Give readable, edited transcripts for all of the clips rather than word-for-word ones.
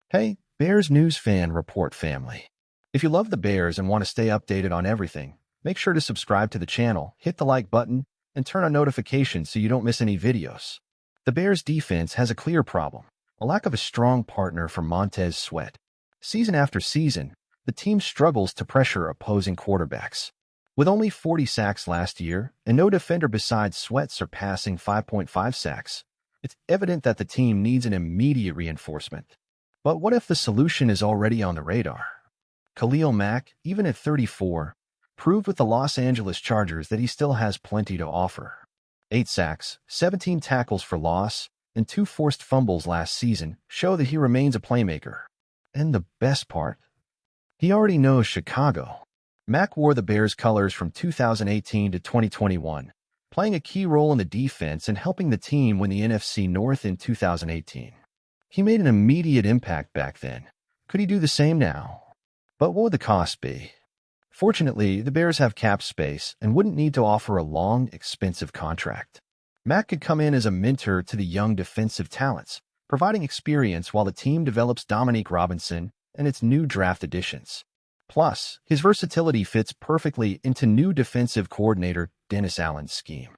Hey, Bears News Fan Report family. If you love the Bears and want to stay updated on everything, make sure to subscribe to the channel, hit the like button, and turn on notifications so you don't miss any videos. The Bears defense has a clear problem, a lack of a strong partner for Montez Sweat. Season after season, the team struggles to pressure opposing quarterbacks. With only 40 sacks last year and no defender besides Sweat surpassing 5.5 sacks, it's evident that the team needs an immediate reinforcement. But what if the solution is already on the radar? Khalil Mack, even at 34, proved with the Los Angeles Chargers that he still has plenty to offer. 8 sacks, 17 tackles for loss, and 2 forced fumbles last season show that he remains a playmaker. And the best part? He already knows Chicago. Mack wore the Bears' colors from 2018 to 2021, playing a key role in the defense and helping the team win the NFC North in 2018. He made an immediate impact back then. Could he do the same now? But what would the cost be? Fortunately, the Bears have cap space and wouldn't need to offer a long, expensive contract. Mack could come in as a mentor to the young defensive talents, providing experience while the team develops Dominique Robinson and its new draft additions. Plus, his versatility fits perfectly into new defensive coordinator Dennis Allen's scheme.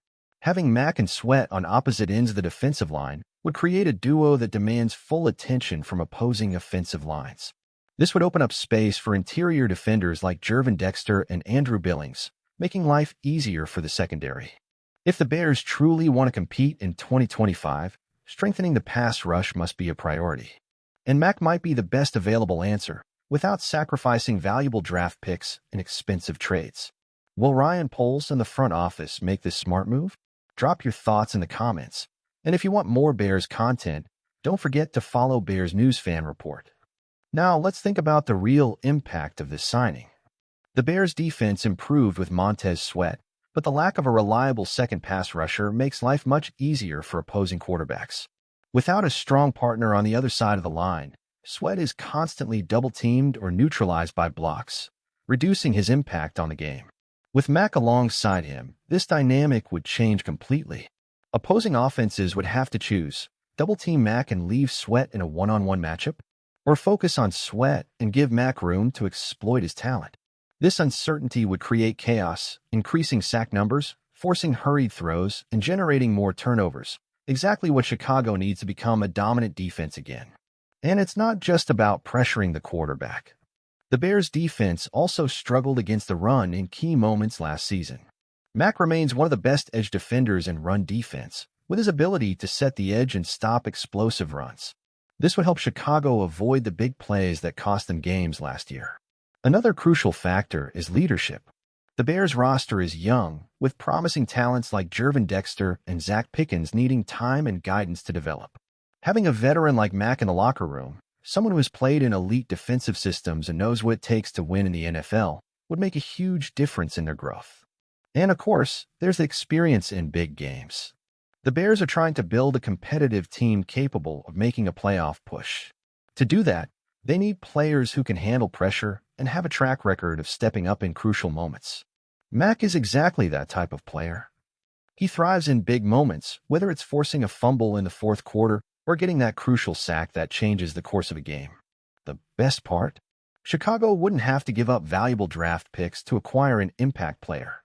Having Mack and Sweat on opposite ends of the defensive line would create a duo that demands full attention from opposing offensive lines. This would open up space for interior defenders like Jervin Dexter and Andrew Billings, making life easier for the secondary. If the Bears truly want to compete in 2025, strengthening the pass rush must be a priority. And Mack might be the best available answer, without sacrificing valuable draft picks and expensive trades. Will Ryan Poles and the front office make this smart move? Drop your thoughts in the comments. And if you want more Bears content, don't forget to follow Bears News Fan Report. Now, let's think about the real impact of this signing. The Bears' defense improved with Montez Sweat, but the lack of a reliable second pass rusher makes life much easier for opposing quarterbacks. Without a strong partner on the other side of the line, Sweat is constantly double-teamed or neutralized by blocks, reducing his impact on the game. With Mack alongside him, this dynamic would change completely. Opposing offenses would have to choose, double-team Mack and leave Sweat in a one-on-one matchup, or focus on Sweat and give Mack room to exploit his talent. This uncertainty would create chaos, increasing sack numbers, forcing hurried throws, and generating more turnovers, exactly what Chicago needs to become a dominant defense again. And it's not just about pressuring the quarterback. The Bears' defense also struggled against the run in key moments last season. Mack remains one of the best edge defenders in run defense, with his ability to set the edge and stop explosive runs. This would help Chicago avoid the big plays that cost them games last year. Another crucial factor is leadership. The Bears' roster is young, with promising talents like Jervin Dexter and Zach Pickens needing time and guidance to develop. Having a veteran like Mack in the locker room, someone who has played in elite defensive systems and knows what it takes to win in the NFL, would make a huge difference in their growth. And of course, there's the experience in big games. The Bears are trying to build a competitive team capable of making a playoff push. To do that, they need players who can handle pressure and have a track record of stepping up in crucial moments. Mack is exactly that type of player. He thrives in big moments, whether it's forcing a fumble in the fourth quarter or getting that crucial sack that changes the course of a game. The best part? Chicago wouldn't have to give up valuable draft picks to acquire an impact player.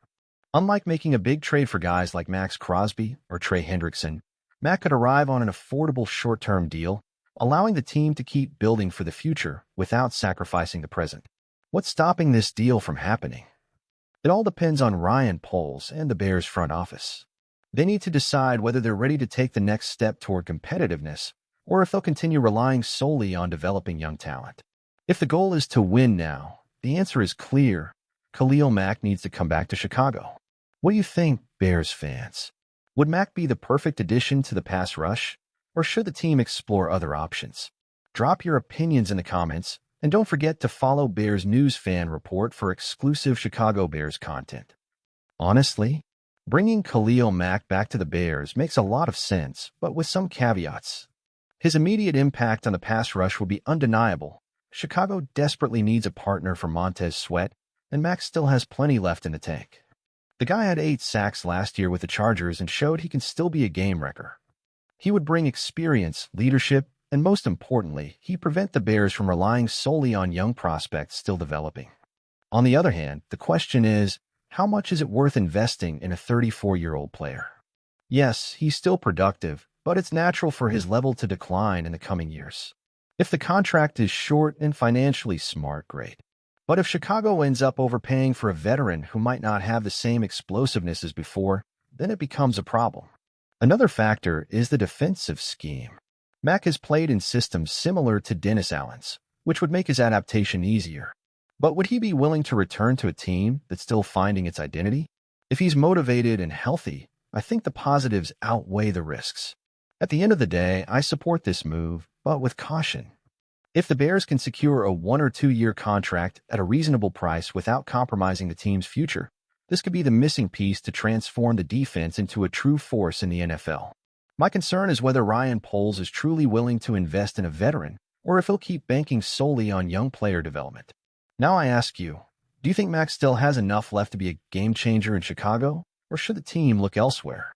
Unlike making a big trade for guys like Max Crosby or Trey Hendrickson, Mack could arrive on an affordable short-term deal, allowing the team to keep building for the future without sacrificing the present. What's stopping this deal from happening? It all depends on Ryan Poles and the Bears front office. They need to decide whether they're ready to take the next step toward competitiveness or if they'll continue relying solely on developing young talent. If the goal is to win now, the answer is clear. Khalil Mack needs to come back to Chicago. What do you think, Bears fans? Would Mack be the perfect addition to the pass rush, or should the team explore other options? Drop your opinions in the comments, and don't forget to follow Bears News Fan Report for exclusive Chicago Bears content. Honestly, bringing Khalil Mack back to the Bears makes a lot of sense, but with some caveats. His immediate impact on the pass rush would be undeniable. Chicago desperately needs a partner for Montez Sweat, and Mack still has plenty left in the tank. The guy had 8 sacks last year with the Chargers and showed he can still be a game wrecker. He would bring experience, leadership, and most importantly, he'd prevent the Bears from relying solely on young prospects still developing. On the other hand, the question is, how much is it worth investing in a 34-year-old player? Yes, he's still productive, but it's natural for his level to decline in the coming years. If the contract is short and financially smart, great. But if Chicago ends up overpaying for a veteran who might not have the same explosiveness as before, then it becomes a problem. Another factor is the defensive scheme. Mack has played in systems similar to Dennis Allen's, which would make his adaptation easier. But would he be willing to return to a team that's still finding its identity? If he's motivated and healthy, I think the positives outweigh the risks. At the end of the day, I support this move, but with caution. If the Bears can secure a 1 or 2 year contract at a reasonable price without compromising the team's future, this could be the missing piece to transform the defense into a true force in the NFL. My concern is whether Ryan Poles is truly willing to invest in a veteran, or if he'll keep banking solely on young player development. Now I ask you, do you think Mack still has enough left to be a game changer in Chicago, or should the team look elsewhere?